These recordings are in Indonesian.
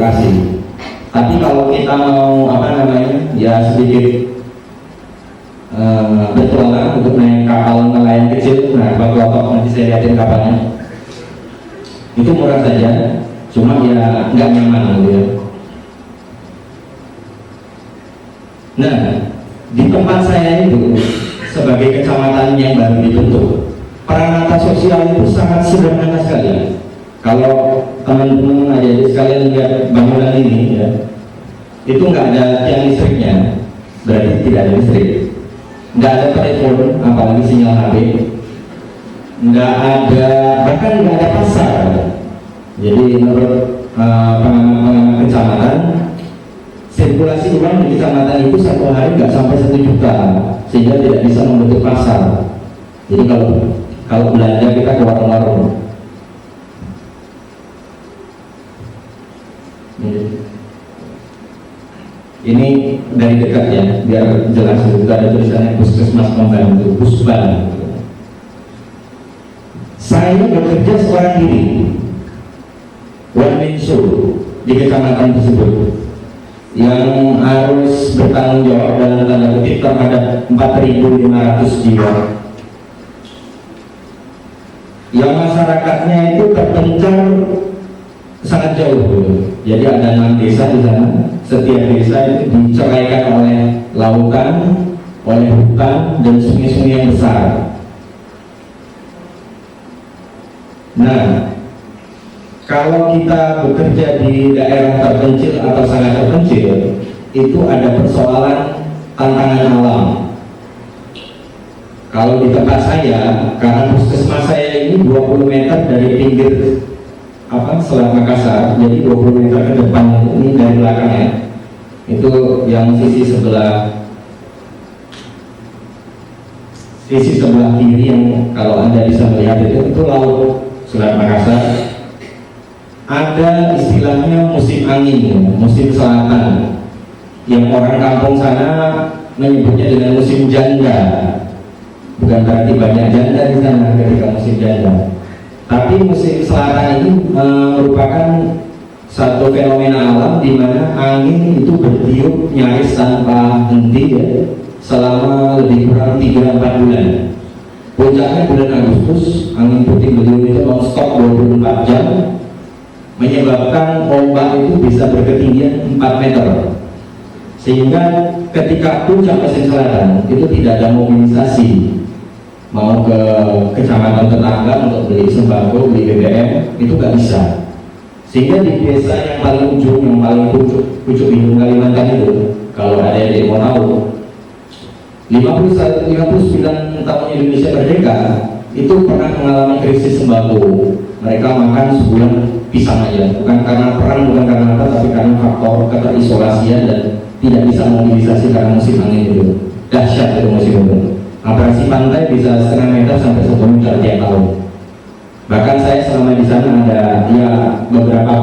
lokasi. Tapi kalau kita mau ya sedikit bertualang untuk naik kapal nelayan kecil, nah Pak Kelotok nanti saya lihatin kapalnya. Itu murah saja, cuma ya nggak nyaman gitu ya. Nah, di tempat saya itu sebagai kecamatan yang baru dibentuk, peranata sosial itu sangat sederhana sekali. Kalau teman-teman adik sekalian lihat bangunan ini ya, itu nggak ada tiang listriknya, berarti tidak ada listrik. Nggak ada telepon, apalagi sinyal HP. Nggak ada, bahkan nggak ada pasar. Jadi menurut pengamat kecamatan, sirkulasi uang di kecamatan itu satu hari nggak sampai 1 juta, sehingga tidak bisa membentuk pasar. Jadi kalau belanja kita ke warung-warung. Ini dari dekat ya, biar jelas. Juga ada tulisannya Puskesmas Pembantu, Pusban. Saya bekerja seorang diri, one man show di kecamatan tersebut, yang harus bertanggung jawab dalam tanda kutip terhadap 4.500 jiwa. Yang masyarakatnya itu terpencar sangat jauh. Jadi ada 6 desa di sana. Setiap desa itu diceraikan oleh lautan, oleh hutan dan sungai-sungai yang besar. Nah, kalau kita bekerja di daerah terpencil atau sangat terpencil, itu ada persoalan tantangan alam. Kalau di tempat saya, karena puskesmas saya ini 20 meter dari pinggir Selat Makassar, jadi 20 meter ke depan ini dari belakangnya, itu yang sisi sebelah kiri yang kalau Anda bisa melihat itu laut Selat Makassar. Ada istilahnya musim angin, musim selatan, yang orang kampung sana menyebutnya dengan musim janda. Bukan berarti banyak janda di sana ketika musim janda, tapi musim selatan ini merupakan satu fenomena alam di mana angin itu bertiup nyaris tanpa henti ya, selama lebih kurang 3-4 bulan. Puncaknya bulan Agustus, angin puting beliung itu non-stop 24 jam, menyebabkan ombak itu bisa berketinggian 4 meter. Sehingga ketika puncak musim selatan itu tidak ada mobilisasi mau ke kecamatan tetangga untuk beli sembako, beli BBM, itu nggak bisa. Sehingga di desa yang paling ujung, yang paling pucuk hidung Kalimantan itu, kalau ada yang mau tahu, 59 tahun Indonesia merdeka itu pernah mengalami krisis sembako. Mereka makan sebulan pisang aja, bukan karena perang, bukan karena apa, tapi karena faktor keterisolasian dan tidak bisa mobilisasi karena musim angin itu. Dahsyat itu musim itu. Abrasi pantai bisa setengah meter sampai 1 meter tiap tahun. Bahkan saya selama di sana ada ya beberapa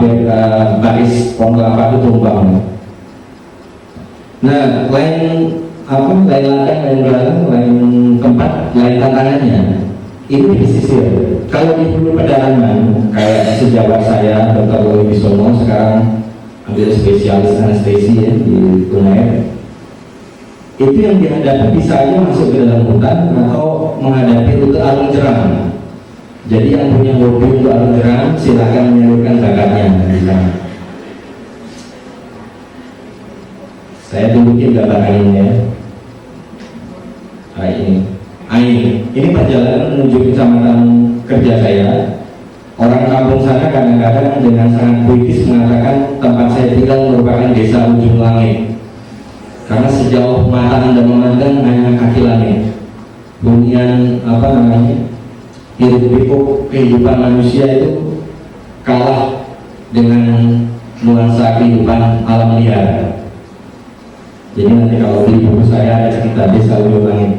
baris pohon kelapa itu tumbang. Nah, lain ladang, lain jalan, lain tempat, lain tantangannya. Ini di pesisir. Kalau di hulu pedalaman, kayak sejawat saya, Dr. Louis Bisono, sekarang ambil spesialis anestesi ya, di Unair. Itu yang dihadapi bisa aja masuk ke dalam hutan atau menghadapi rute arung jeram. Jadi yang punya hobi untuk arung jeram silakan menyalurkan bakatnya di sana. Saya tunjukin gambaran ini ya. Nah, ini perjalanan menuju kecamatan kerja saya. Orang kampung sana kadang-kadang dengan sangat puitis mengatakan tempat saya tinggal merupakan desa ujung langit. Karena sejauh mata Anda memandang hanya kaki langit. Hunian hiruk pikuk kehidupan manusia itu kalah dengan nuansa kehidupan alam liar. Jadi nanti kalau beli buku saya ada cerita desa ujung langit.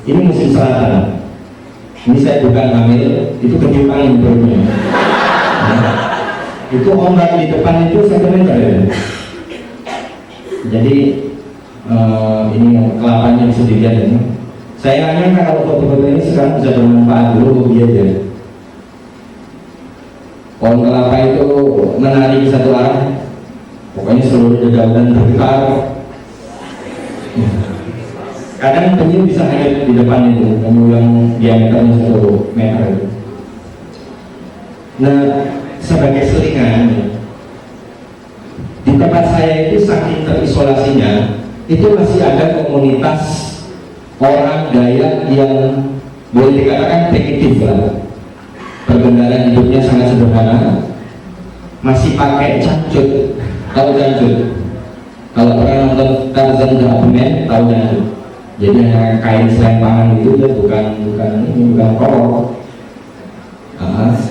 Ini musim selatan. Ini saya bukan hamil, itu ketiup angin perutnya. Itu ombak di depan itu 1 meter ya. Jadi ini kelapanya bisa dilihat ini. Saya nyangka kalau foto-foto ini sekarang bisa bermanfaat, dulu hobi aja. Pohon kelapa itu menarik di satu arah, pokoknya seluruh dedaunan berkar. Kadang penyu bisa hanyut di depan itu, penyu yang diameternya 1 meter itu. Nah, sebagai selingan, di tempat saya itu saking terisolasinya, itu masih ada komunitas orang Dayak yang boleh dikatakan primitif lah. Perbendaharaan hidupnya sangat sederhana, masih pakai cancut. Tahu cancut? Kalau pernah nonton Tarzan the Aquaman, tahu cancut. Jadi hanya kain selempangan itu, ya bukan kolor.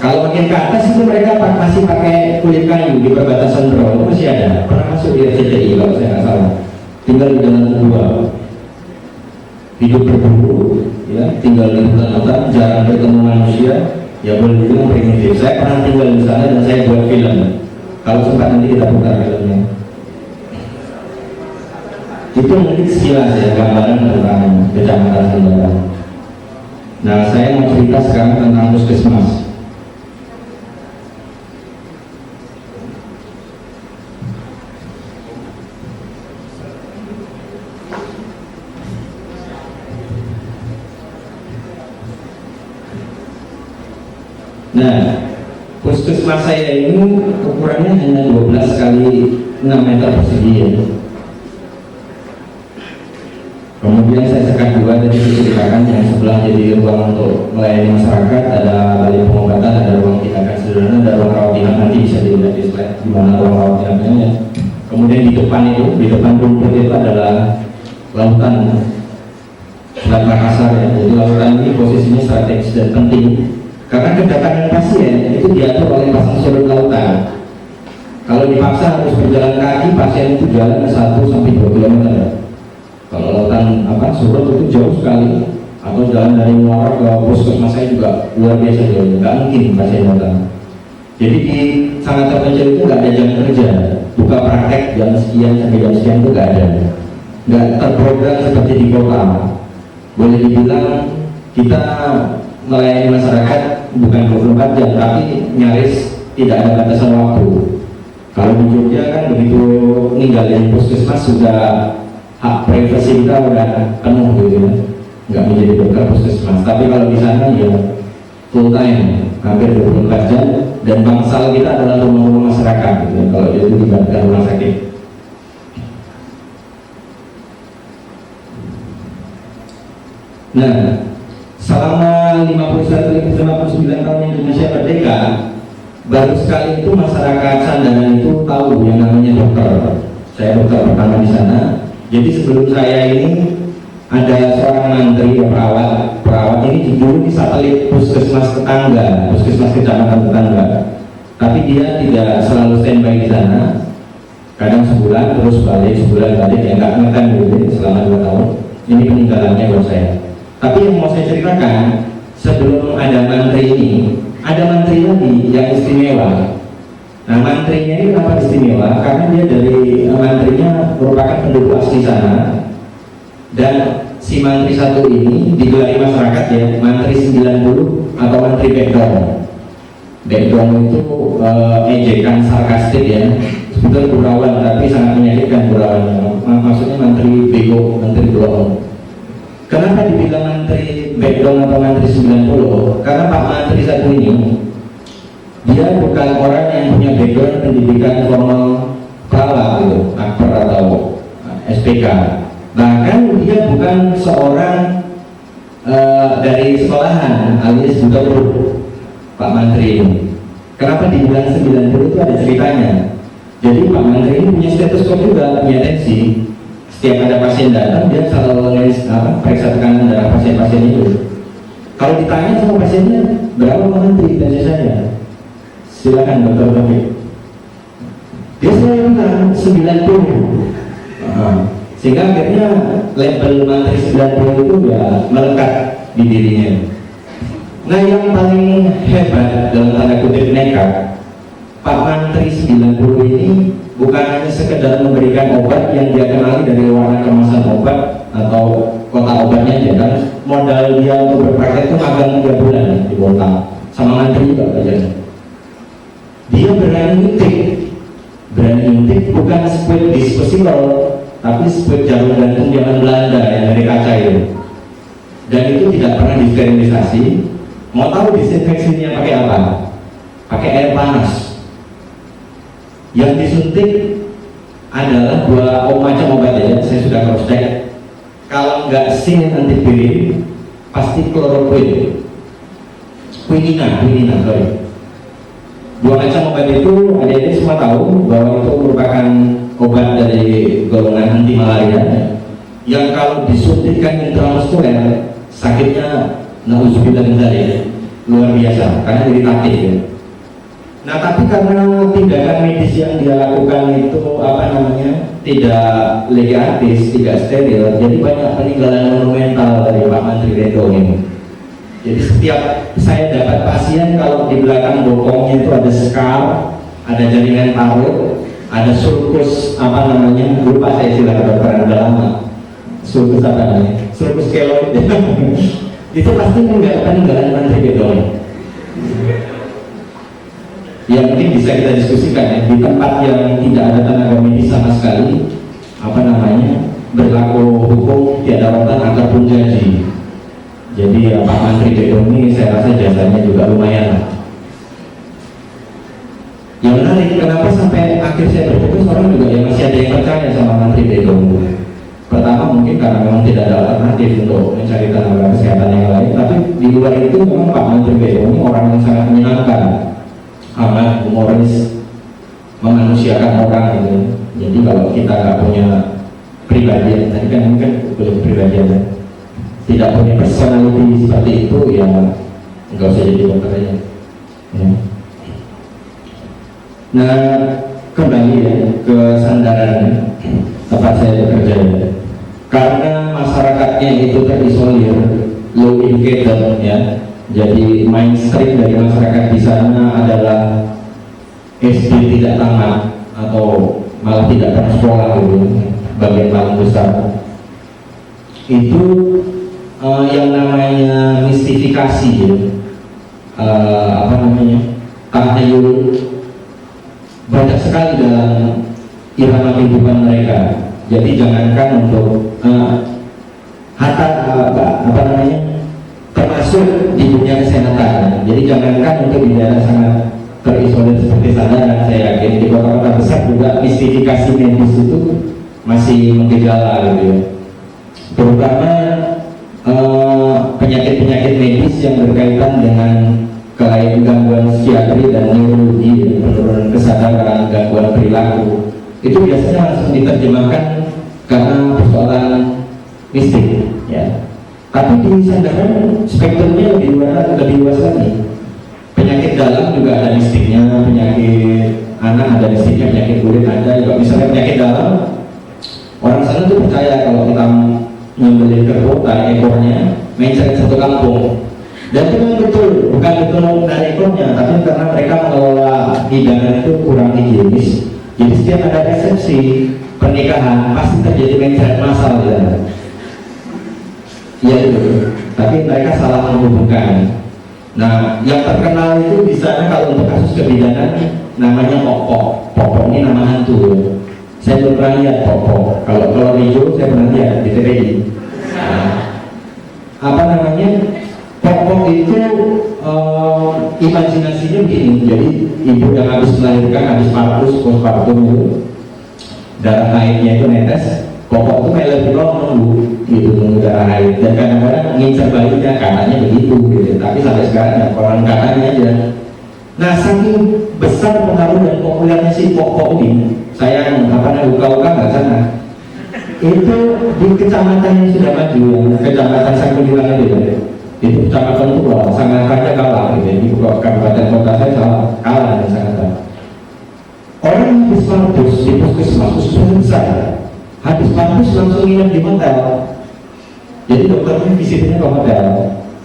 Kalau makin ke atas itu mereka masih pakai kulit kayu di perbatasan Bro, itu masih ada. Pernah masuk di RCTI kalau saya nggak salah. Tinggal di dalam gua, hidup berburu, ya, tinggal di hutan-hutan, jarang bertemu manusia. Ya boleh dibilang primitif. Saya pernah tinggal di sana dan saya buat film. Kalau sempat nanti kita putar filmnya. Itu mungkin sekilas ya gambaran tentang Kecamatan Sendara. Nah, saya mau cerita sekarang tentang puskesmas. Nah, puskesmas saya ini ukurannya hanya 12 kali 6 meter persegi ya. Kemudian saya sekat dua tadi diceritakan, yang sebelah jadi ruang untuk melayani masyarakat, ada balai pengobatan, ada ruang tindakan sederhana, ada ruang rawat inap, nanti bisa dilihat di slide di mana ruang rawat inapnya ya. Kemudian di depan rumput itu adalah lautan Selat Makassar ya. Jadi lautan ini posisinya strategis dan penting karena kedatangan pasien itu diatur oleh pasang surut lautan. Kalau dipaksa harus berjalan kaki, pasien itu jalan 1-2 km. Kalau lautan surut itu jauh sekali, atau jalan dari Muara ke puskesmas saya juga luar biasa jauh, nggak mungkin pasien datang. Jadi di sangat terpencil itu nggak ada jam kerja, buka praktek jam sekian sampai jam sekian itu nggak ada, nggak terprogram seperti di kota. Boleh dibilang kita melayani masyarakat bukan 24 jam, tapi nyaris tidak ada batasan waktu. Kalau di Jogja kan begitu ninggalin puskesmas sudah hak privasi kita udah penuh gitu ya, nggak menjadi dokter puskesmas. Tapi kalau di sana ya full time, hampir 24 jam, dan bangsal kita adalah rumah-rumah masyarakat gitu ya, kalau itu dibandingkan rumah sakit. Nah, selama 59 tahun Indonesia merdeka, baru sekali itu masyarakat Sandaran itu tahu yang namanya dokter. Saya dokter pertama di sana. Jadi sebelum saya ini ada seorang mantri ya, perawat ini dulu di satelit puskesmas tetangga, puskesmas kecamatan tetangga. Tapi dia tidak selalu standby di sana. Kadang sebulan terus balik, sebulan balik, ya nggak ngetem gitu selama 2 tahun. Ini peninggalannya buat saya. Tapi yang mau saya ceritakan, sebelum ada mantri ini, ada mantri lagi yang istimewa. Nah, mantrinya ini kenapa istimewa? Karena dia dari mantrinya merupakan penduduk asli sana. Dan si mantri satu ini digelari masyarakat ya, mantri 90 atau mantri background. Background itu ejekan sarkastik ya. Sebetulnya gurauan, tapi sangat menyakitkan gurauannya. Maksudnya mantri bego, mantri bohong. Kenapa dibilang mantri background atau mantri 90? Karena Pak Mantri satu ini dia bukan orang yang punya background pendidikan formal kala gitu, akper atau SPK. Bahkan dia bukan seorang dari sekolahan alias buta huruf, Pak Mantri ini. Kenapa dibilang 90 itu ada ceritanya. Jadi Pak Mantri ini punya stetoskop juga, punya tensi. Setiap ada pasien datang dia selalu nulis periksa tekanan darah pasien-pasien itu. Kalau ditanya sama pasiennya berapa Pak Mantri tensi saya, silakan Dr. Taufik. Dia selalu bilang 90. Sehingga akhirnya label Mantri 90 itu ya melekat di dirinya. Nah, yang paling hebat dalam tanda kutip nekat, Pak Mantri 90 ini bukan hanya sekedar memberikan obat yang dia kenali dari warna kemasan obat atau kota obatnya aja kan, modal dia untuk berpraktek itu magang 3 bulan di Bontang sama ngantri juga belajarnya. Dia berani ngintip bukan squid disposable, tapi squid jarum gantung zaman Belanda yang dari kaca itu, dan itu tidak pernah disterilisasi. Mau tahu disinfeksinya pakai apa? Pakai air panas. Yang disuntik adalah 2 macam obat ya, saya sudah cross check. Kalau nggak sin antivirin, pasti kloroquine, quinina, sorry. 2 macam obat itu, adik-adik semua tahu bahwa itu merupakan obat dari golongan anti malaria yang kalau disuntikkan intramuskuler sakitnya nauzubillah min dzalik luar biasa karena iritatif ya. Nah tapi karena tindakan medis yang dia lakukan itu tidak legatis, tidak steril, jadi banyak peninggalan monumental dari Pak Menteri Redo ini. Jadi setiap saya dapat pasien, kalau di belakang bokongnya itu ada scar, ada jaringan parut, ada sulcus lupa saya istilah kedokteran udah lama. Sulcus sulcus keloid. Itu pasti peninggalan Menteri Redo. Ya mungkin bisa kita diskusikan ya, di tempat yang tidak ada tenaga medis sama sekali, berlaku hukum tiada rotan akar pun gaji. Jadi ya, Pak Menteri Dedo ini saya rasa jasanya juga lumayan lah. Yang menarik, kenapa sampai akhir saya berfokus orang juga yang masih ada yang percaya sama Menteri Dedo. Pertama mungkin karena memang tidak ada alternatif untuk mencari tenaga kesehatan yang lain, tapi di luar itu memang Pak Menteri Dedo ini orang yang sangat menyenangkan, amat humoris, memanusiakan orang gitu. Jadi kalau kita nggak punya pribadian, tadi kan mungkin belum pribadian, tidak punya personality seperti itu ya nggak usah jadi dokter aja. Ya. Nah kembali ya ke sandaran tempat saya bekerja ya. Karena masyarakatnya itu terisolir, low educated ya. Jadi mainstream dari masyarakat di sana adalah SD tidak tamat atau malah tidak pernah sekolah gitu, bagian paling besar. Itu yang namanya mistifikasi ya. Tahayul banyak sekali dalam irama kehidupan mereka. Jadi jangankan untuk termasuk di dunia kesehatan. Jadi jangankan untuk di daerah sangat terisolir seperti Sandaran, saya yakin di kota-kota besar juga mistifikasi medis itu masih menggejala gitu ya. Terutama penyakit-penyakit medis yang berkaitan dengan gangguan psikiatri dan neurologi, penurunan kesadaran, gangguan perilaku, itu biasanya langsung diterjemahkan karena persoalan mistik ya. Tapi di Sandaran spektrumnya lebih luas lagi. Penyakit dalam juga ada mistiknya, penyakit anak ada mistiknya, penyakit kulit ada juga. Misalnya penyakit dalam, orang sana tuh percaya kalau kita nyembelih kerbau, tarik ekornya, mencari satu kampung. Dan itu memang betul, bukan betul dari ekornya, tapi karena mereka mengelola hidangan itu kurang higienis. Jadi setiap ada resepsi pernikahan pasti terjadi mencret massal ya. Iya itu, tapi mereka salah menghubungkan. Nah, yang terkenal itu di sana kalau untuk kasus kebidanan namanya Popok. Popok ini nama hantu. Saya belum pernah lihat Popok. Kalau hijau saya pernah lihat di TPI. Popok itu imajinasinya begini. Jadi ibu yang habis melahirkan, habis partus, postpartum itu, darah haidnya itu netes. Popok itu melewati nunggu gitu, nunggu darah haid, dan kadang-kadang ngincar bayinya, katanya begitu gitu. Tapi sampai sekarang ya koran katanya aja. Nah saking besar pengaruh dan populernya si Popok ini, saya uka-uka nggak sana. Itu di kecamatan yang sudah maju, kecamatan Sangkulilang itu ya. Itu kecamatan itu sangat raja kalah gitu. Di kabupaten kota saya kalah dan sangat kalah. Orang habis partus di puskesmas besar. Habis partus langsung nginep di hotel. Jadi dokternya visitnya ke hotel.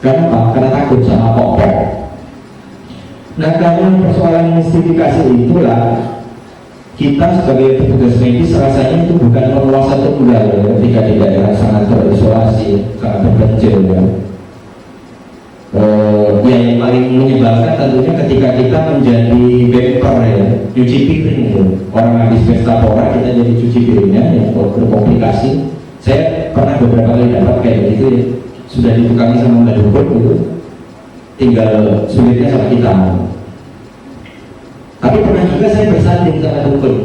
Karena apa? Karena takut sama Popok. Nah karena persoalan mistifikasi itulah kita sebagai petugas medis rasanya itu bukan penguasa tunggal ya, ketika di daerah sangat terisolasi, sangat terpencil ya. Yang paling menyebalkan tentunya ketika kita menjadi bemper ya, cuci piring itu. Orang habis pesta pora kita jadi cuci piringnya yang berkomplikasi. Saya pernah beberapa kali dapat kayak gitu ya, sudah ditukangi sama Mbak Dukun gitu, tinggal sulitnya sama kita. Tapi pernah juga saya bersanding sama Dukun.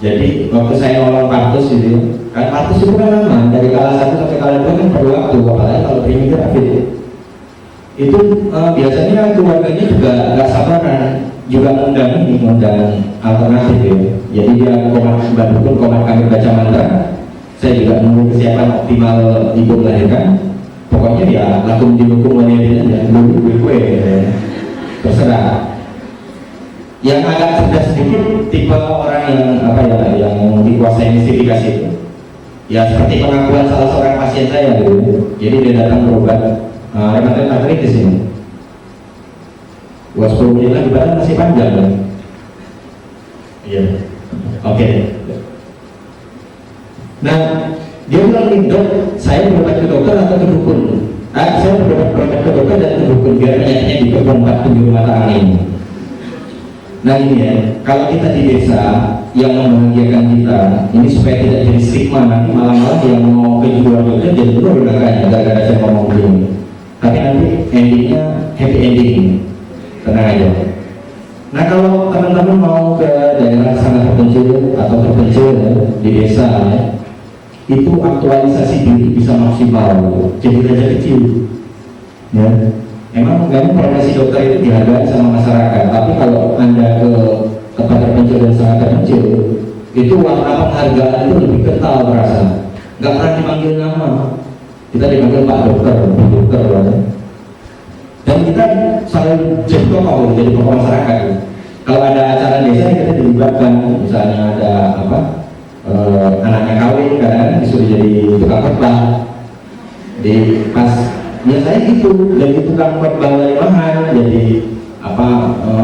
Jadi waktu saya nolong Partus gitu, kan Partus itu kan lama, dari kala 1 sampai kala 2 kan perlu waktu, apalagi kalau terapi itu biasanya keluarganya juga nggak sabaran, juga mengundang alternatif ya. Jadi dia Mbak Dukun komat kami baca mantra, saya juga menunggu kesiapan optimal ibu melahirkan. Pokoknya ya langsung didukung melahirkan ya, dulu gue terserah. Yang agak cerdas sedikit tipe orang yang yang dikuasai mistifikasi itu. Ya seperti pengakuan salah seorang pasien saya gitu. Jadi dia datang berobat rheumatoid arthritis ini. 10 menit lagi badan masih panjang kan? Iya. Oke. Nah, dia bilang nih, dok, saya berobat ke dokter atau ke dukun? Saya berobat ke dokter dan ke dukun biar penyakitnya di keempat penjuru mata angin. Nah ini ya, kalau kita di desa yang membahagiakan kita, ini supaya tidak jadi stigma nanti malah yang mau kejual itu jadi turun angkanya gara-gara saya ngomong begini. Tapi nanti endingnya happy ending, tenang aja. Nah kalau teman-teman mau ke daerah sangat terpencil atau terpencil ya, di desa ya, itu aktualisasi diri bisa maksimal, jadi raja kecil. Ya. Emang profesi dokter itu dihargai sama masyarakat, tapi kalau Anda ke tempat terpencil dan sangat terpencil, itu warna penghargaan itu lebih kental terasa. Nggak pernah dipanggil nama, kita dipanggil Pak Dokter, Bu Dokter, ya. Dan kita selalu jadi tokoh, jadi tokoh masyarakat. Kalau ada acara desa kita dilibatkan, misalnya ada anaknya kawin, kadang-kadang disuruh jadi tukang khotbah di pas. Ya saya gitu, jadi tukang khotbah mahal, jadi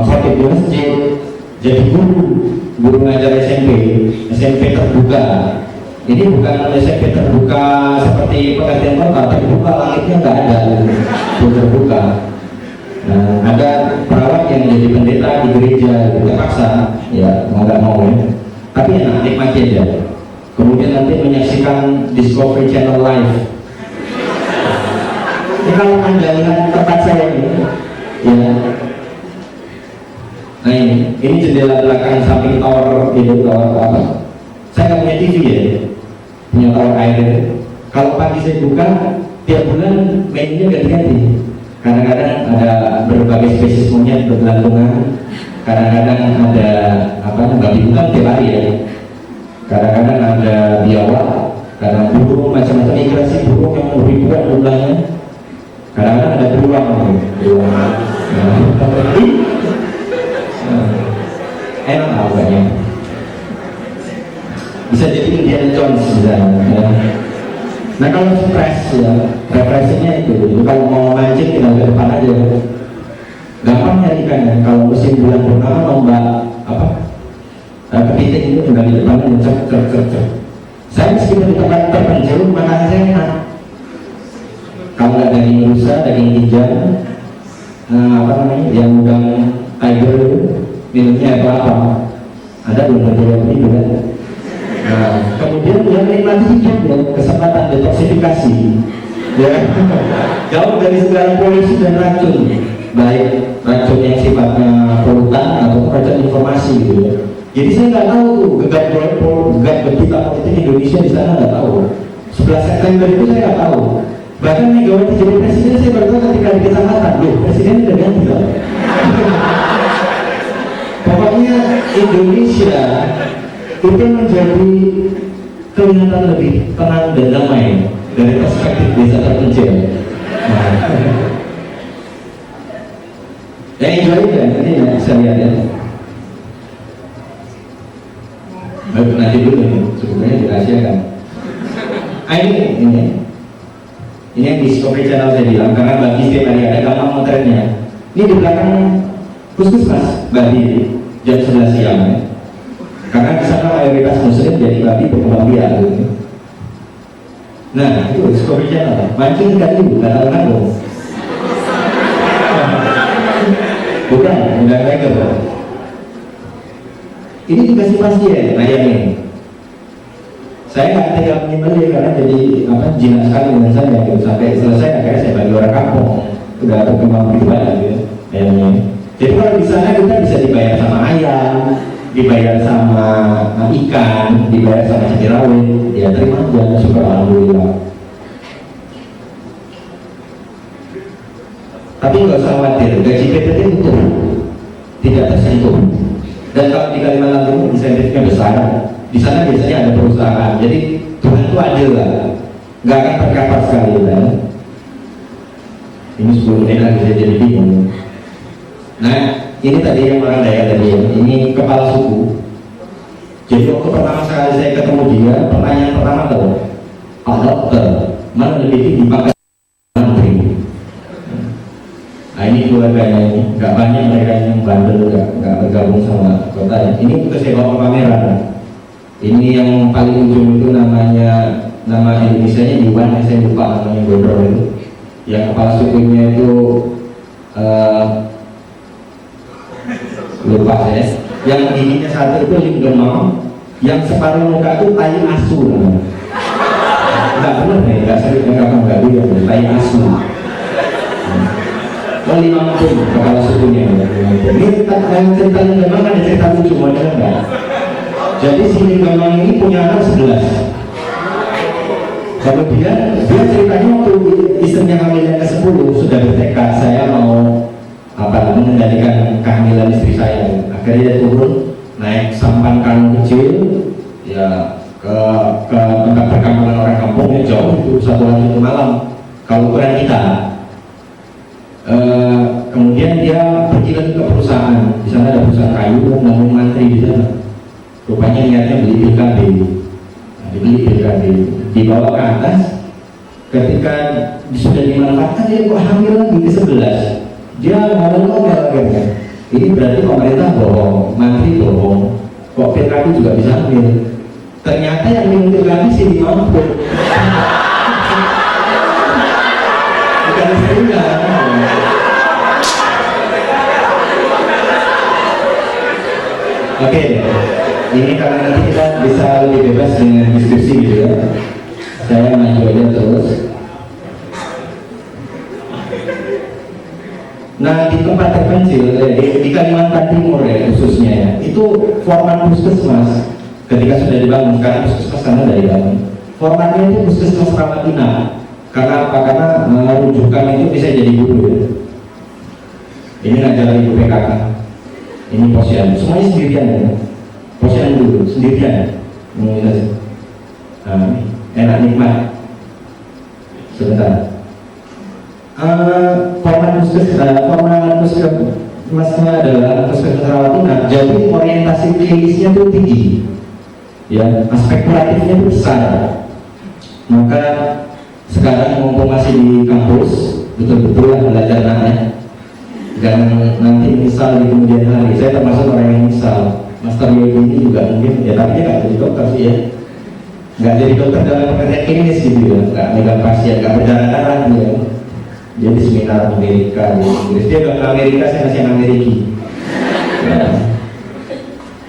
khotib di masjid, jadi guru ngajar SMP terbuka. Ini bukan SMP terbuka seperti pengertian kota, terbuka langitnya nggak ada, belum terbuka. Nah, ada perawat yang jadi pendeta di gereja, terpaksa, ya mau nggak mau ya. Tapi enak, nikmati aja. Kemudian nanti menyaksikan Discovery Channel live. Ini kalau Anda lihat tempat saya ini, ya. Nah ini jendela belakang samping tower itu, tower apa? Saya nggak punya TV ya, punya tower air. Kalau pagi saya buka, tiap bulan mainnya ganti-ganti. Kadang-kadang ada berbagai spesies monyet bergelantungan, kadang-kadang ada babi hutan tiap hari ya. Kadang-kadang ada biawak, kadang burung macam-macam migrasi burung yang ribuan jumlahnya. Kadang-kadang ada beruang, enak awalnya. Bisa jadi Indiana Jones misalnya. Nah kalau stres ya, referensinya itu. Jadi kalau mau mancing tinggal ke depan aja. Gampang nyari ikannya. Kalau musim bulan purnama lomba kepiting itu tinggal di depan aja, cek. Saya meskipun di tempat terpencil makanan saya enak. Kalau nggak daging rusa, daging hijau, yang udang tiger itu, minumnya apa? Ada belum terjadi itu kan? Nah, kemudian dia menikmati hidup ya, kesempatan detoksifikasi, ya, jauh dari segala polusi dan racun, baik racun yang sifatnya polutan atau racun informasi gitu ya. Jadi saya nggak tahu tuh gegap gempita politik Indonesia di sana nggak tahu. 11 September itu saya nggak tahu. Bahkan Megawati jadi presiden saya baru tahu ketika di kecamatan, loh presiden udah ganti loh. Pokoknya Indonesia itu menjadi kelihatan lebih tenang dan damai dari perspektif desa terpencil. Enjoy ya, ini bisa lihat ya. Baik, nanti dulu nih, sebetulnya dirahasiakan. Ini yang Discovery Channel saya bilang, karena bagi setiap hari ada gampang motretnya. Ini di belakang puskesmas, bagi jam 11 siang ya. karena di sana mayoritas muslim, jadi babi berkembang biak gitu. Nah itu Discovery Channel, mancing ikan itu nggak tahu nanggung. Bukan, nggak regal. Ini dikasih pasien, nah yang ini. Saya nggak tega menyembelih karena jadi jinak sekali dengan saya gitu. Sampai selesai akhirnya saya bagi orang kampung. Udah berkembang begitu banyak gitu ayamnya. Jadi kalau di sana kita bisa dibayar sama ayam, dibayar sama ikan, dibayar sama cabai rawit, ya terima aja, syukur alhamdulillah. Tapi nggak usah khawatir, gaji PPT itu tidak tersentuh. Dan kalau di Kalimantan Timur insentifnya besar, di sana biasanya ada perusahaan. Jadi Tuhan itu adil lah, nggak akan terkapar sekali kan. Ini 10 menit lagi saya jadi bingung. Nah ini tadi yang orang Dayak tadi, ini kepala suku. Jadi waktu pertama sekali saya ketemu dia, pertanyaan pertama tuh, Pak Dokter, mana lebih tinggi pangkat menteri? Nah ini keluarganya ini, nggak banyak mereka yang bandel, nggak bergabung sama kota ya. Ini juga saya bawa pameran. Ini yang paling ujung itu nama Indonesia-nya Iwan, saya lupa namanya Gondrong itu. Yang kepala sukunya itu lupa saya. Yang giginya satu itu linggemang, yang separuh muka itu tai asu namanya. Nggak benar nih, nggak sering nggak bilang tai asu. Oh 50 kepala sukunya. Ini cerita linggemang ada cerita lucu model enggak? Jadi si linggemang ini punya anak 11. Kemudian dia ceritanya waktu istrinya hamil yang ke-10 sudah bertekad, saya mau mengendalikan kehamilan istri saya. Akhirnya dia turun naik sampan kanu kecil ya ke tempat perkampungan orang kampung yang jauh itu 1 hari 1 malam kalau ukuran kita. Kemudian dia pergi lagi ke perusahaan, di sana ada perusahaan kayu, namun mantri di sana. Rupanya niatnya beli BKB. Dibeli BKB, dibawa ke atas, ketika sudah dimanfaatkan dia kok hamil lagi ke-11. Dia ngomong-ngomong akhirnya, ini berarti pemerintah bohong, menteri bohong, kok PKB juga bisa hamil. Ternyata yang minum PKB sih dimampu. Bukan saya. Oke. Ini karena nanti kita bisa lebih bebas dengan diskusi gitu ya. Saya maju aja terus. Nah di tempat terpencil di Kalimantan Timur ya khususnya ya, itu format puskesmas ketika sudah dibangun, sekarang puskesmas karena dari bangun. Formatnya itu puskesmas ramah inap. Karena apa? Karena rujukan itu bisa jadi guru ya. Ini ngajar ibu PKK. Ini posyandu, semuanya sendirian ya. Posyandu dulu, sendirian. Nah, enak nikmat. Sebentar. Format puskesmasnya adalah puskesmas rawat inap. Jadi orientasi klinisnya itu tinggi, ya aspek kuratifnya itu besar. Maka sekarang mumpung masih di kampus, betul-betul lah belajar ya. Dan nanti misal di kemudian hari, saya termasuk orang yang misal. Master Yogi ini juga mungkin, ya tapi dia nggak jadi dokter sih ya, nggak jadi dokter dalam pekerjaan klinis gitu ya, nggak megang pasien, nggak berdarah-darah dia. Dia di seminar Amerika di Inggris, dia nggak ke Amerika, saya masih Amerika.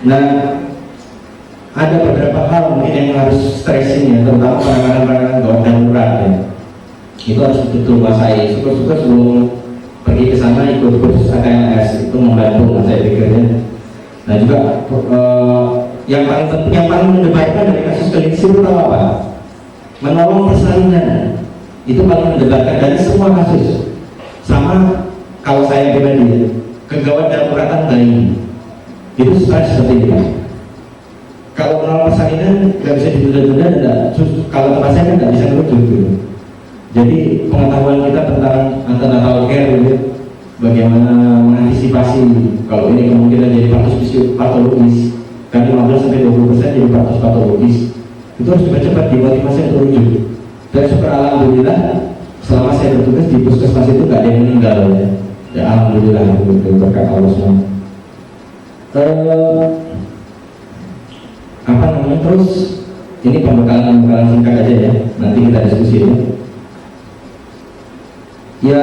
Nah, ada beberapa hal mungkin yang harus stressing ya, terutama penanganan gawat darurat ya. Itu harus betul kuasai. Syukur-syukur sebelum pergi ke sana ikut kursus AKMS itu membantu saya pikirnya. Nah juga yang paling penting, yang paling mendebarkan dari kasus klinis itu tahu apa? Menolong persalinan itu paling mendebarkan dari semua kasus. Sama kalau saya pribadi, kegawat daruratan bayi itu seperti ini. Kalau menolong persalinan nggak bisa ditunda-tunda, dan kalau tempat saya kan nggak bisa merujuk gitu. Jadi pengetahuan kita tentang antenatal care gitu, bagaimana mengantisipasi kalau ini kemungkinan jadi patologis, kan 15-20% jadi patologis, itu harus cepat-cepat dimotivasi untuk rujuk. Dan syukur alhamdulillah selama saya bertugas di puskesmas itu nggak ada yang meninggal ya. Ya alhamdulillah itu berkat Allah semua. apa namanya, terus ini pembekalan singkat aja ya, nanti kita diskusi ya,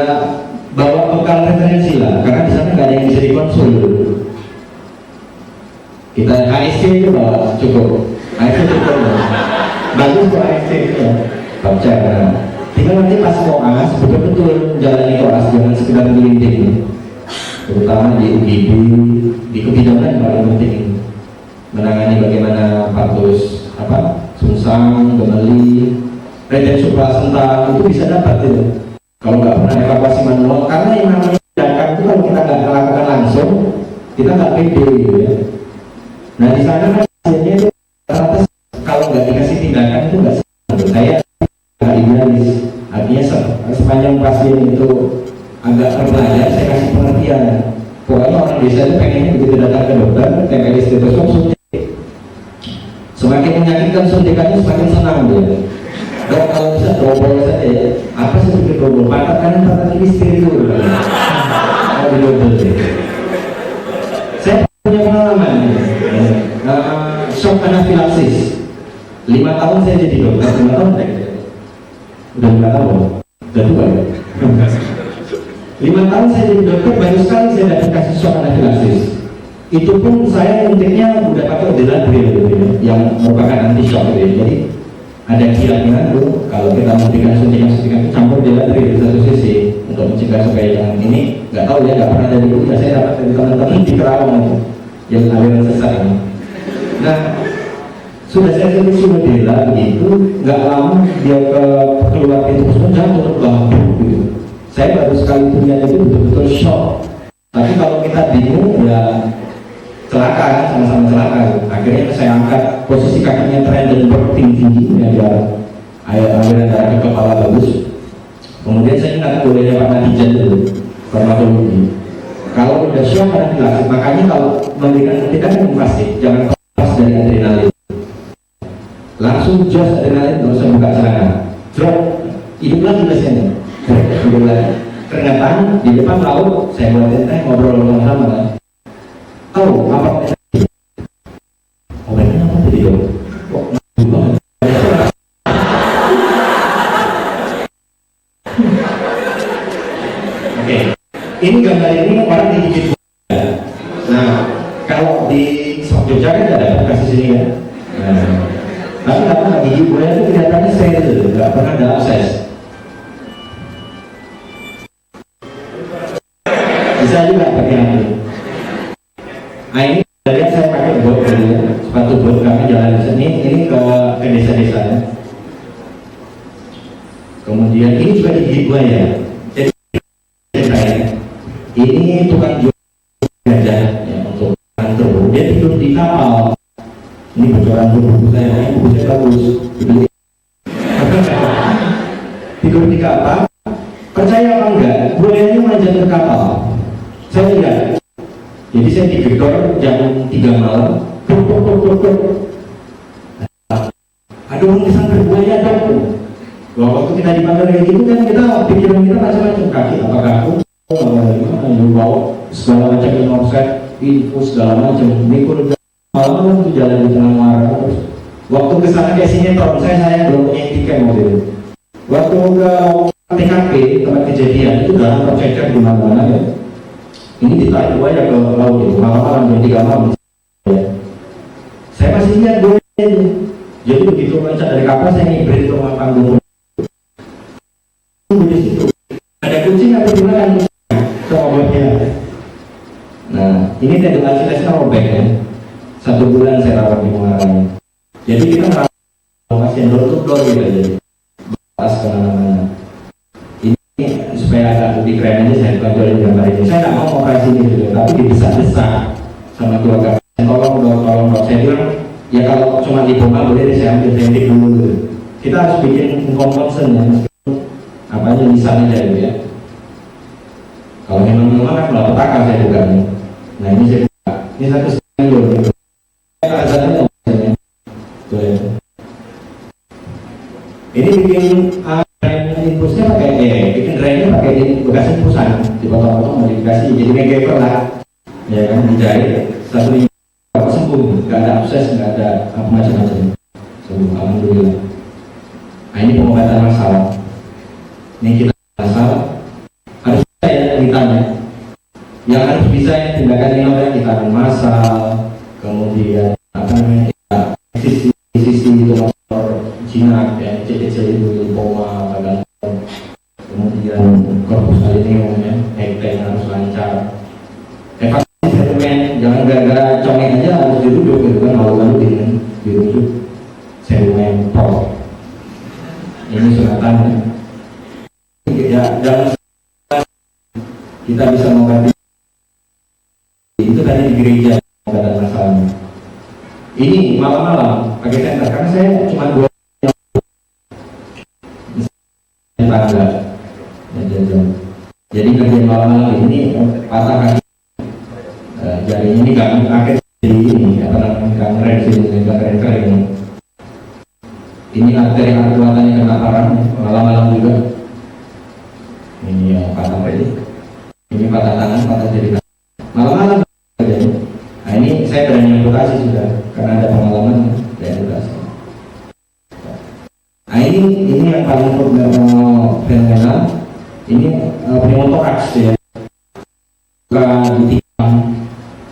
bawa bekal referensi lah, karena di sana nggak ada yang bisa dikonsul. Kita ASC itu bawa cukup, ASC cukup bagus kok ASC itu ya, baca. Tinggal nanti pas koas betul-betul jalani koas, jangan sekedar melinting, terutama di UGD, di kebijakan paling penting menangani bagaimana patus Sungsang, Gemeli, retensi placenta itu bisa dapat itu. Kalau nggak pernah evakuasi manual, karena yang namanya tindakan itu kalau kita nggak melakukan langsung, kita nggak pede gitu ya. Nah di sana kan hasilnya itu rata kalau nggak dikasih tindakan itu nggak senang. Saya nggak idealis, artinya sepanjang pasien itu agak terpelajar, saya kasih pengertian. Pokoknya orang desa itu pengennya begitu datang ke dokter, tempel stetoskop, suntik. Semakin menyakitkan suntikannya semakin senang dia. Dok kalau bisa double saja ya. Apa sih sedikit double? Pantat kanan, pantat kiri steril. Kalau di double deh. Saya punya pengalaman nih. Shock anafilaksis. 5 tahun saya jadi dokter. 5 tahun deh. Udah 5 tahun. Udah tua ya. 5 tahun saya jadi dokter, baru sekali saya dapat kasus shock anafilaksis. Itu pun saya nyuntiknya udah pakai Deladril gitu ya, yang merupakan anti shock gitu ya. Jadi ada kiat-kiat tuh kalau kita memberikan suntikan itu campur Deladril di satu sisi untuk mencegah supaya jangan ini, nggak tahu ya, nggak pernah dari buku ya, saya dapat dari teman-teman di Kerawang itu yang aliran sesat ini. Nah sudah saya sudah Dela begitu, nggak lama dia keluar pintu semua jatuh bambu gitu. Saya baru sekali punya itu betul-betul shock. Tapi kalau kita bingung ya celaka kan, sama-sama celaka. Akhirnya saya angkat posisi kakinya Trendelenburg tinggi ya, biar aliran darah ke kepala bagus. Kemudian saya ingat bolehnya Pak Natijan dulu, farmakologi. Kalau udah shock anafilaksis, makanya kalau memberikan tindakan invasif jangan lepas dari adrenalin. Langsung jos adrenalin, nggak usah buka celana. Drop, hidup lagi pasiennya. Hidup lagi. Keringetan di depan laut, saya buatin teh ngobrol sama kan. Tahu apa obatnya apa tadi dok? Kok nggak banget? Oke, ini gambar ini orang digigit buaya. Nah, kalau di Jogja kan ada kasus ini ya. Nah, tapi karena gigit buaya itu kelihatannya steril, nggak pernah ada abses. Bisa juga pakai hati. Nah ini dari saya pakai bot dulu ya, sepatu bot kami jalan di sini, ini ke desa-desa ya. Kemudian ini juga digigit buaya. Jadi ini tukang jual gajah ya, untuk kantor. Dia tidur di kapal. Ini bocoran buku saya, buku saya bagus. Tidur di kapal. Percaya apa enggak? Buayanya manjat ke kapal. Saya lihat. Jadi saya digedor jam 3 malam. Ada orang disangka buaya dok. Waktu kita dipanggil kayak gitu kan kita pikiran kita macam-macam, kaki apakah aku bawa segala macam offset, info segala macam. Mikul malam itu jalan di tengah Muara. Waktu kesana kayak sinetron, saya belum punya tiket mobil. Waktu ke TKP tempat kejadian itu dalam tercecer di mana-mana ya. Ini ditarik buaya ke laut itu, malam-malam jam 3 malam. Saya masih lihat buaya ini. Jadi begitu loncat dari kapal, saya ngibrit ke rumah panggung. Di situ ada kucing atau gimana? Sama buaya. Nah, ini tendon Achillesnya robek ya. 1 bulan saya rawat di Muara. Jadi kita nggak pasien door-to-door gitu aja. Pas kemana-mana. Supaya agak lebih keren aja saya tonjolin gambar ini. Saya nggak mau operasi ini juga, tapi didesak-desak sama keluarga. Tolong dok. Saya bilang ya kalau cuma lipoma boleh saya ambil sentik dulu gitu. Kita harus bikin concern ya, meskipun apanya misalnya aja gitu ya. Kalau memang kan malah petaka saya buka nih. Nah ini saya buka. Ini satu setengah gitu. Saya ini bikin infusnya pakai bikin drainnya pakai bekas infusan, dipotong-potong modifikasi jadi megaper lah ya kan, dijahit 1 minggu sembuh, nggak ada abses, nggak ada macam-macam. Alhamdulillah. Nah, ini pengobatan masalah. Ini kita masalah harus bisa ya ditanya. Yang harus bisa ya tindakan ini kita massal, kemudian apa namanya sisi itu motor jinak ya, cc itu lymphoma, badan, kemudian korpus alinium ya, hekten harus lancar. Evakuasi serumen, jangan gara-gara congek aja harus diruduk gitu kan, malu-malu dirujuk serumen pro. Ini sunatan ya, jangan kita bisa mengganti itu tadi di gereja pengobatan masalahnya. Ini malam-malam pakai tenda karena saya cuma 2 tangga ya, jadi kerja malam-malam ini patah kaki jari ini kan akhir jadi ini apa namanya keren ini arteri arterinya kena parah malam-malam juga. Ini yang patah ini patah tangan, patah jari malam-malam. Nah ini saya berani amputasi sudah karena ada pengalaman dari amputasi. Nah ini yang paling fenomenal. Ini pneumotoraks ya, bukan ditikam,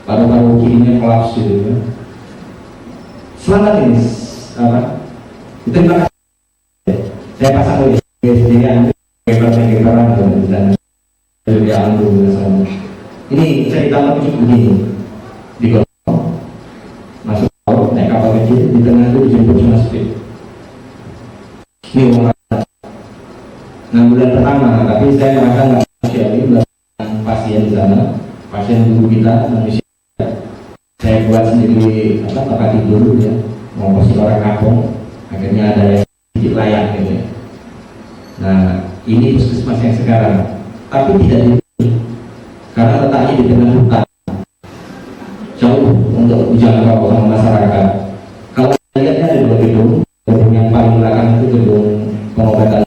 paru-paru kirinya kolaps gitu ya. Selamat ini apa? Terima kasih. Saya pasang USD yang geberan dan jadi alhamdulillah. Ini cerita lucu begini. Di Gorontalo masuk laut naik kapal kecil, di tengah itu dijemput sama speed. Ini umur 6 bulan pertama, tapi saya merasa nggak manusiawi dengan pasien di sana, pasien guru kita manusia. Saya buat sendiri tempat tidur ya, mau posisi orang kampung, akhirnya ada yang sedikit layak gitu ya. Nah ini puskesmas yang sekarang, tapi tidak di karena letaknya di tengah hutan, jauh untuk dijangkau sama masyarakat. Kalau lihatnya ada 2 gedung, gedung yang paling belakang itu gedung pengobatan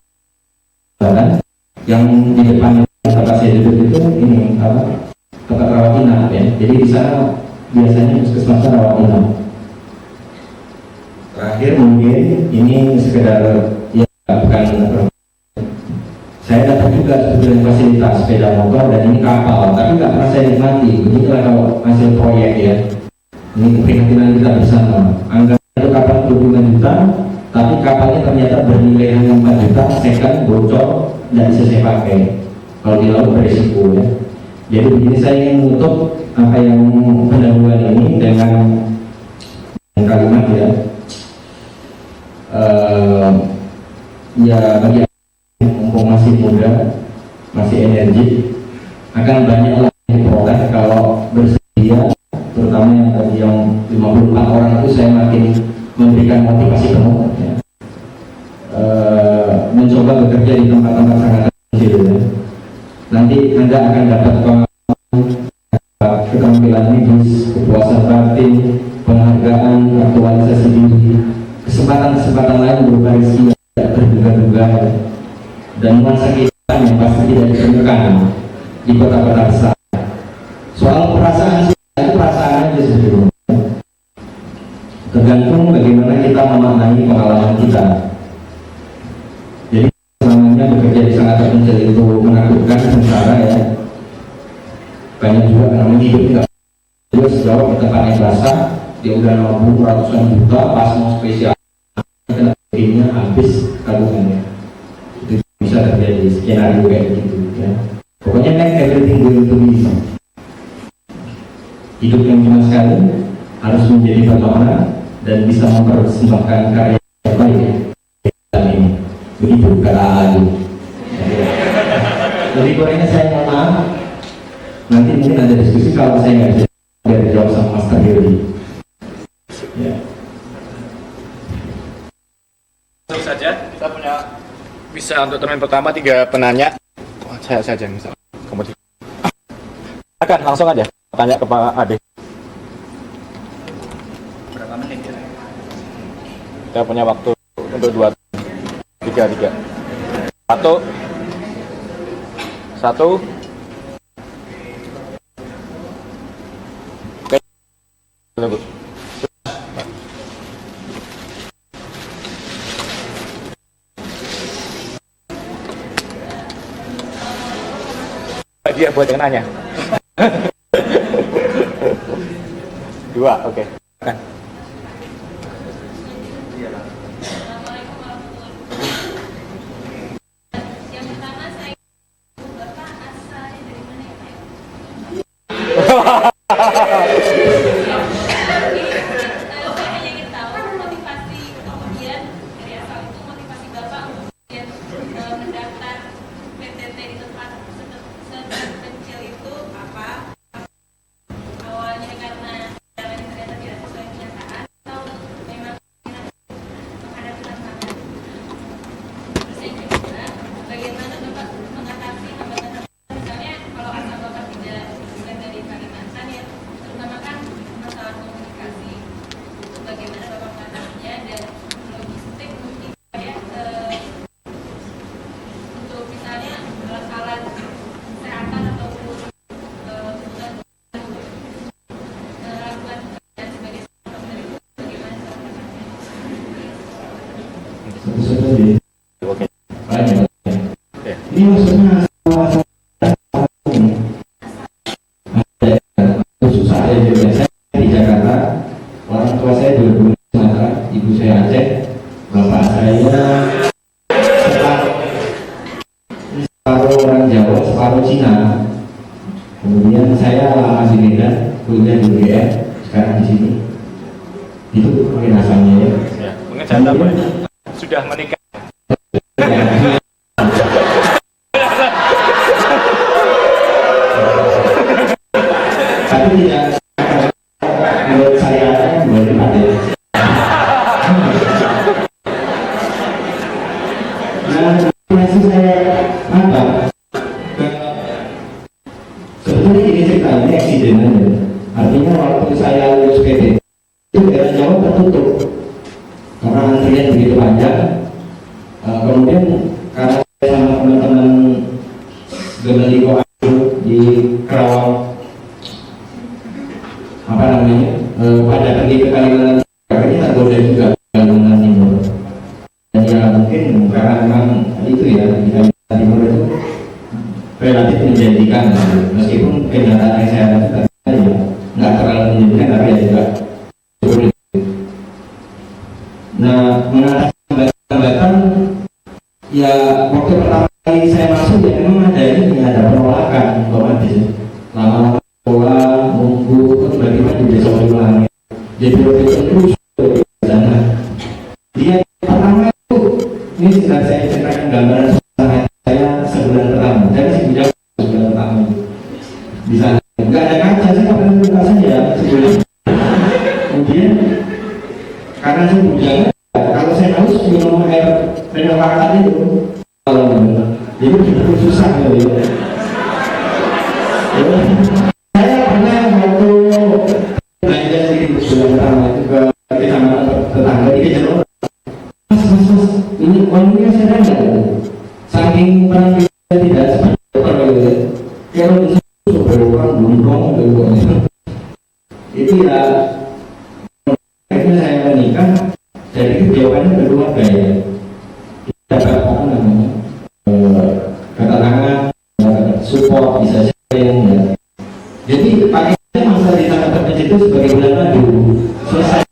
badan, yang di depan tempat saya duduk itu ini tempat rawat inap ya. Jadi di sana biasanya puskesmas rawat inap. Terakhir mungkin ini sekedar ya bukan. Saya dapat juga sebetulnya fasilitas sepeda motor dan ini kapal, tapi nggak pernah saya nikmati. Begitulah kalau hasil proyek ya. Ini keprihatinan kita bersama. Anggaran itu kapal 25 juta, tapi kapalnya ternyata bernilai hanya 4 juta, second bocor, tidak bisa saya pakai. Kalau di laut beresiko ya. Jadi begini saya ingin menutup apa yang pendahuluan ini dengan kalimat ya. Ya bagi mumpung masih muda, masih energi, akan banyak lah yang diperoleh kalau bersedia, terutama yang tadi yang 54 orang itu saya makin memberikan motivasi penuh ya. Mencoba bekerja di tempat-tempat sangat kecil ya. Nanti Anda akan dapat keterampilan medis, kepuasan batin, penghargaan, aktualisasi diri, kesempatan-kesempatan lain berupa rezeki yang tidak terduga-duga ya. Dan nuansa kehidupan yang pasti tidak ditemukan di kota-kota besar. Soal perasaan itu perasaan aja sebetulnya. Tergantung bagaimana kita memaknai pengalaman kita. Jadi namanya bekerja di sangat terpencil itu menakutkan, sengsara ya. Banyak juga namanya hidup tidak terus jauh ke tempat yang basah, dia udah nabung ratusan juta, pas mau spesial kena habis tabungannya. Bisa terjadi skenario kayak gitu ya. Pokoknya make everything going to be easy. Hidup yang cuma sekali harus menjadi bermakna dan bisa mempersembahkan karya yang baik ya. Dan ini begitu kata Ali. Jadi gorengnya saya mohon maaf. Nanti mungkin ada diskusi kalau saya nggak bisa biar dijawab sama Master Heri. Ya. Langsung saja, saya punya bisa untuk termin pertama 3 penanya. Saya saja misal. Kemudian akan langsung aja tanya ke Pak Ade. Berapa menit ya? Kita punya waktu untuk 2 3 1 Oke. dia buat yang nanya. 2, oke. Kan. Yang pertama saya Bapak asalnya dari mana ya Pak? Saya hanya ingin tahu motivasi kemudian dari asal itu motivasi Bapak kemudian mendaftar PTT di tempat kecil itu apa? Awalnya karena jalan ternyata tidak sesuai kenyataan atau memang menghadapi tantangan? Terus yang kedua, bagaimana Bapak mengatasi hambatan-hambatan misalnya kalau asal Bapak tidak bukan dari Kalimantan ya, terutama kan masalah komunikasi, bagaimana Bapak mengatasinya dan logistik mungkin ya untuk misalnya alat-alat kesehatan ataupun kebutuhan melakukan pekerjaan sebagai dokter itu bagaimana cara mengatasinya? Satu-satu di Oke. banyak. Ya. Ini maksudnya susah ya juga. Saya di Jakarta, orang tua saya dua-duanya Sumatera, ibu saya Aceh, bapak saya separuh orang Jawa, separuh Cina. Kemudian saya masih Medan, kuliah di UGM, sekarang di sini. Itu mungkin asalnya ya. Ya. Mungkin saya tambah. Sudah menikah. Tapi tidak menurut saya boleh ada. Nah, masih saya apa? Sebetulnya ini ceritanya eksiden aja. Artinya waktu saya lulus PD itu daerah Jawa tertutup karena antrian begitu panjang. Kemudian karena saya sama teman-teman Gemeliko di Kerawang apa namanya pada pergi ke Kalimantan ini tergoda juga Kalimantan Timur dan ya mungkin karena memang itu ya di Kalimantan Timur itu relatif menjanjikan meskipun kenyataan yang saya lakukan ya nggak terlalu menjanjikan tapi ya juga sulit. Nah mengatasi hambatan ya waktu pertama kali saya masuk ya memang ada ini ada penolakan otomatis lama sekolah nunggu tiba-tiba di desa ulangi jadi waktu itu terus sana dia pertama itu ini sudah saya ceritakan gambaran saya sebulan pertama saya masih punya sebulan pertama di sana nggak ada kaca saya nggak pernah buka saja sebulan kemudian karena saya bujang kalau saya harus minum air mineral itu jadi begitu susah gitu ya. Saya pernah waktu belanja sedikit bulan pertama itu ke kecamatan tetangga di Kejeron. Mas, ini uangnya saya ada nggak? Saking perang kita tidak seperti apa gitu. Kalau di situ berorang bungkong gitu. Itu ya. Akhirnya saya menikah. Jadi jawabannya kedua kayak dapat apa namanya ketenangan, support bisa sharing ya. Jadi pakainya masa di tanggal itu sebagai bulan madu selesai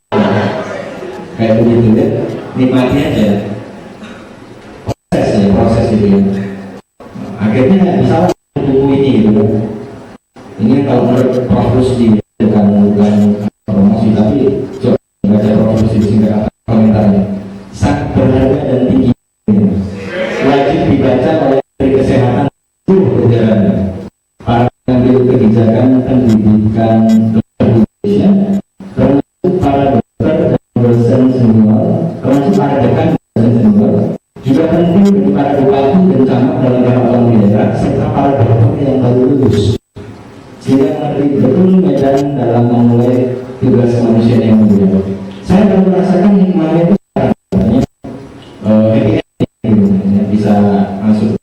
kayak begitu ya, nikmati aja proses itu ya. Akhirnya bisa buku ini gitu. Ini kalau menurut Prof. Rusdi bukan promosi tapi coba baca Prof. Rusdi singkat komentarnya sangat berharga dan tinggi, wajib dibaca oleh Menteri Kesehatan seluruh jajarannya, para pengambil kebijakan pendidikan Indonesia, termasuk para dokter dan dosen senior, termasuk para dekan dan senior, juga penting bagi para bupati dan camat dalam peraturan daerah serta para dokter yang baru lulus, sehingga mengerti betul medan dalam memulai tugas manusia yang mulia. Saya baru merasakan hikmahnya itu bisa masuk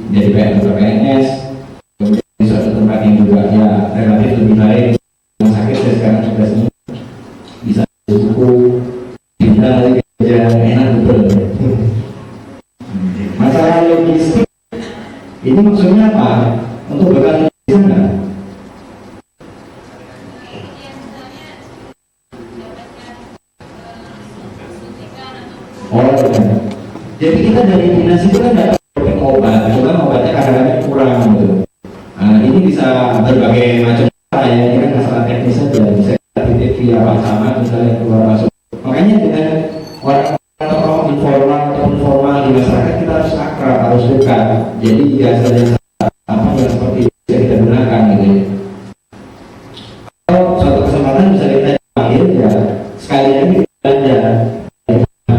jadi PNS, kemudian di suatu tempat yang juga ya relatif lebih baik. Rumah sakit saya sekarang sudah semua bisa buku, pindah lagi kerja enak betul. Masalah logistik ini maksudnya apa? Untuk bekal kan. Jadi kita dari dinas itu kan dapat obat, cuma obatnya kadang-kadang kurang gitu. Nah, ini bisa berbagai macam cara ya, ini kan masalah teknis saja, bisa kita titip via pasangan misalnya keluar masuk. Makanya dengan orang tokoh informal atau formal di masyarakat kita harus akrab, harus dekat. Jadi biasanya apa yang seperti itu bisa kita gunakan gitu. Kalau suatu kesempatan bisa kita panggil ya sekali lagi belanja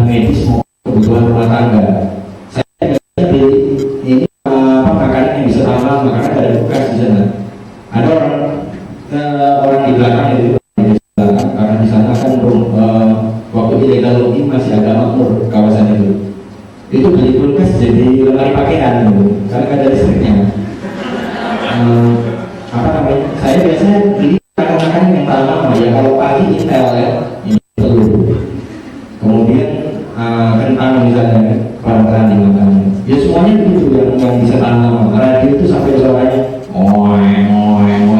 medis mau kebutuhan rumah tangga. Saya biasanya beli ini makanan yang bisa aman, makanan ada bekas di sana. Ada orang di belakang itu karena di sana kan waktu ilegal logging masih agak makmur kawasan itu. Itu beli kulkas jadi lemari pakaian gitu, karena ada listriknya. Apa namanya? Saya biasanya beli makanan yang tahan lama ya. Kalau pagi Intel ya, ini telur. Kemudian kentang misalnya, bahan dimakan. Ya semuanya begitu yang bisa tahan lama. Radio itu sampai suaranya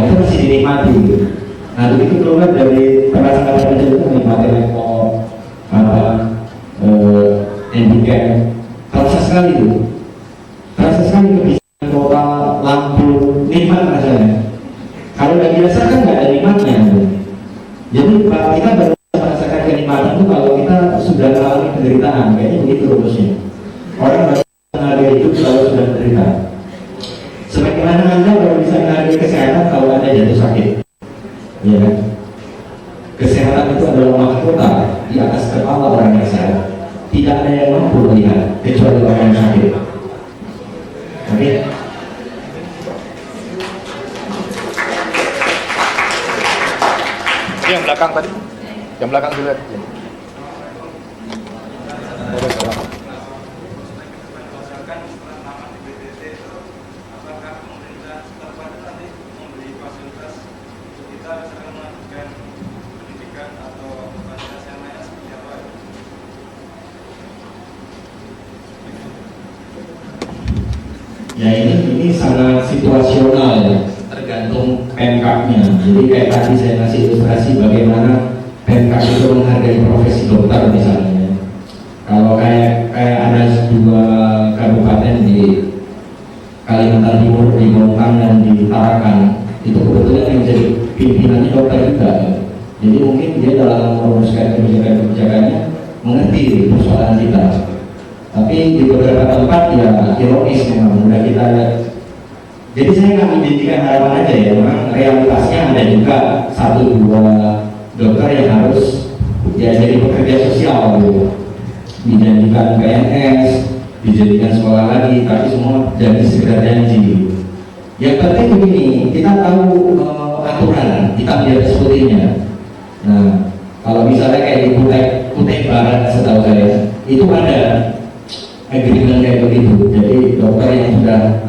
itu masih dinikmati gitu. Nah begitu keluar dari perasaan kecil itu menikmati laptop handicap, terasa sekali itu. Terasa sekali kebiasaan total lampu nikmat rasanya. Kalau udah biasa kan nggak ada nikmatnya. Jadi kita baru merasakan kenikmatan itu kalau kita sudah mengalami penderitaan. Kayaknya begitu rumusnya. Orang baru menghargai hidup kalau sudah menderita. Sebagaimana Anda baru bisa menghargai kesehatan kalau Anda jatuh sakit. Ya kan? Kesehatan itu adalah mahkota di atas kepala orang yang sehat. Tidak ada yang mampu melihat kecuali orang yang sakit. Oke? Yang belakang tadi, yang belakang dulu. Ya ini sangat situasional ya, tergantung Pemkapnya. Jadi kayak tadi saya kasih ilustrasi bagaimana Pemkap itu menghargai profesi dokter misalnya. Kalau kayak ada dua kabupaten di Kalimantan Timur, di Montang dan di Tarakan, itu kebetulan yang jadi pimpinannya dokter juga ya. Jadi mungkin dia dalam merumuskan kebijakan-kebijakannya mengerti persoalan kita. Tapi di beberapa tempat ya ironis memang udah kita lihat. Jadi saya nggak menjadikan harapan aja ya, memang realitasnya ada juga satu dua dokter yang harus ya jadi pekerja sosial gitu, dijanjikan PNS, dijadikan sekolah lagi, tapi semua jadi sekedar janji. Yang penting begini, kita tahu aturan, kita lihat putihnya. Nah, kalau misalnya kayak di Kutai Barat setahu saya itu ada agreement kayak begitu. Jadi dokter yang sudah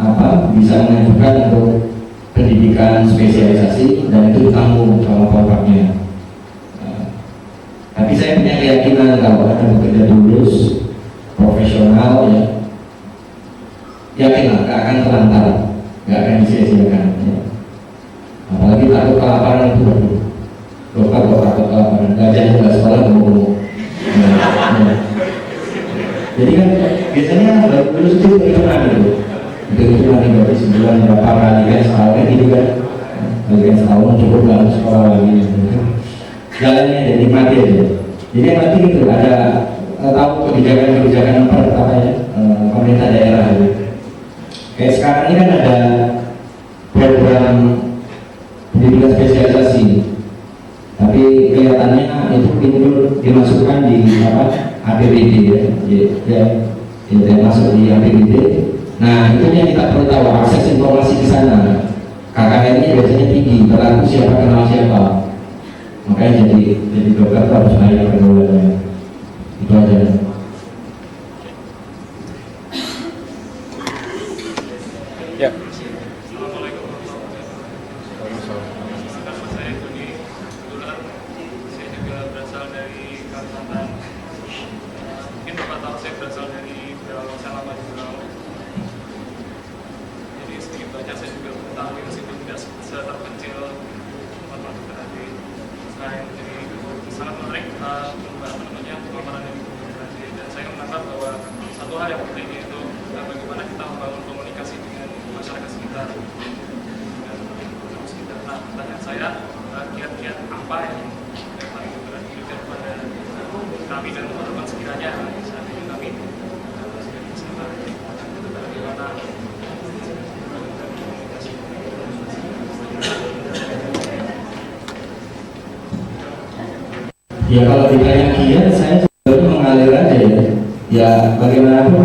bisa mengajukan untuk pendidikan spesialisasi dan itu ditanggung sama Pemkapnya. Tapi saya punya keyakinan kalau Anda bekerja tulus, profesional ya, yakinlah gak akan terlantar, gak akan disia-siakan ya. Apalagi takut kelaparan itu dokter kok takut kelaparan, gajah juga sekolah ngomong. Jadi kan biasanya lulus itu pernah gitu, itu nanti berarti sebulan berapa kali kan setahun gitu kan, bagian setahun cukup nggak harus sekolah lagi gitu. Jalannya jadi nikmati aja. Jadi nanti gitu ada tahu kebijakan-kebijakan pemerintah daerah gitu. Kayak sekarang ini kan ada program pendidikan spesialisasi, tapi kelihatannya itu dimasukkan di APBD ya, masuk di APBD. Nah itu yang kita perlu tahu, akses informasi ke sana. KKN-nya biasanya tinggi, berlaku siapa kenal siapa. Makanya jadi dokter harus naik pergaulannya. Itu aja. Ya. Sangat menarik pemaparan yang dan saya menangkap bahwa satu hal yang penting itu bagaimana kita membangun komunikasi dengan masyarakat sekitar. Nah, pertanyaan saya, kiat-kiat apa yang paling diberikan kepada kami dan teman-teman sekiranya saat ini kami bagaimana Ya kalau ditanya kiat, saya coba mengalir aja ya. Ya bagaimanapun